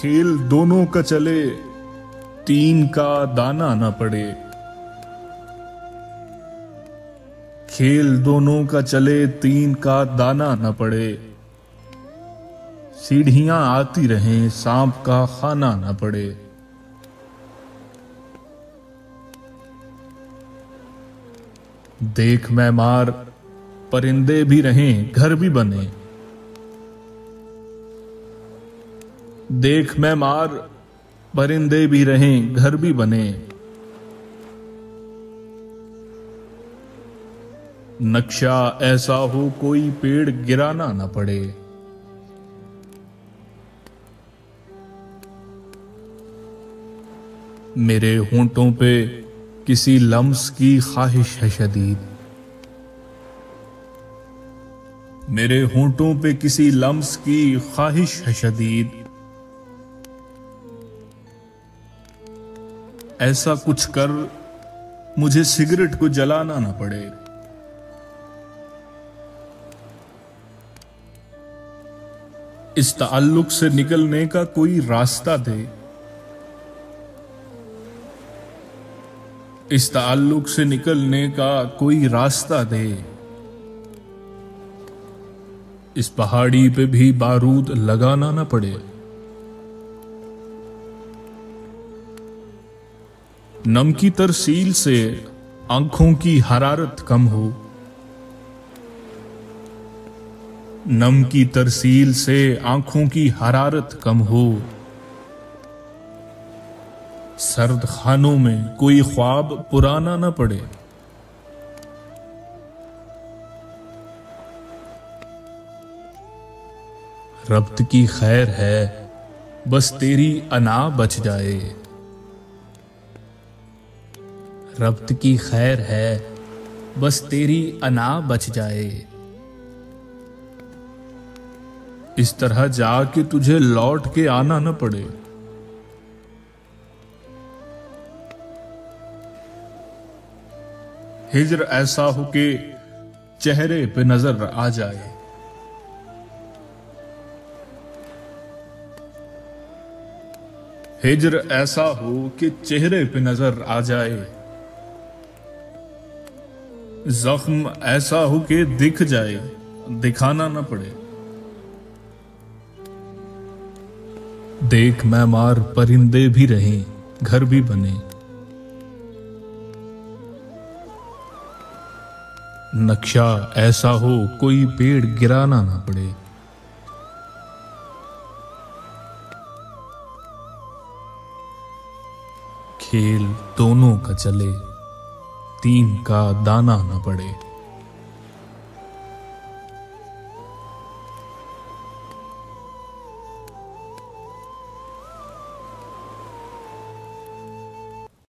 खेल दोनों का चले, तीन का दाना न पड़े। खेल दोनों का चले, तीन का दाना न पड़े। सीढ़ियां आती रहें, सांप का खाना न पड़े। देख मैं मार, परिंदे भी रहें, घर भी बने। देख मैं मार, परिंदे भी रहें, घर भी बने। नक्शा ऐसा हो कोई पेड़ गिराना न पड़े। मेरे होंठों पे किसी लम्स की ख्वाहिश है शदीद। मेरे होंठों पे किसी लम्स की ख्वाहिश है शदीद। ऐसा कुछ कर मुझे सिगरेट को जलाना ना पड़े। इस ताल्लुक से निकलने का कोई रास्ता दे। इस ताल्लुक से निकलने का कोई रास्ता दे। इस पहाड़ी पे भी बारूद लगाना ना पड़े। नम की तरसील से आंखों की हरारत कम हो। नम की तरसील से आंखों की हरारत कम हो। सर्द खानों में कोई ख्वाब पुराना न पड़े। रब्त की खैर है, बस तेरी अना बच जाए। रब्त की खैर है, बस तेरी अना बच जाए। इस तरह जा कि तुझे लौट के आना न पड़े। हिज्र ऐसा हो कि चेहरे पे नजर आ जाए। हिज्र ऐसा हो कि चेहरे पे नजर आ जाए। जख्म ऐसा हो कि दिख जाए, दिखाना न पड़े। देख मैं मार, परिंदे भी रहें, घर भी बने। नक्शा ऐसा हो कोई पेड़ गिराना ना पड़े। खेल दोनों का चले, तीन का दाना न पड़े।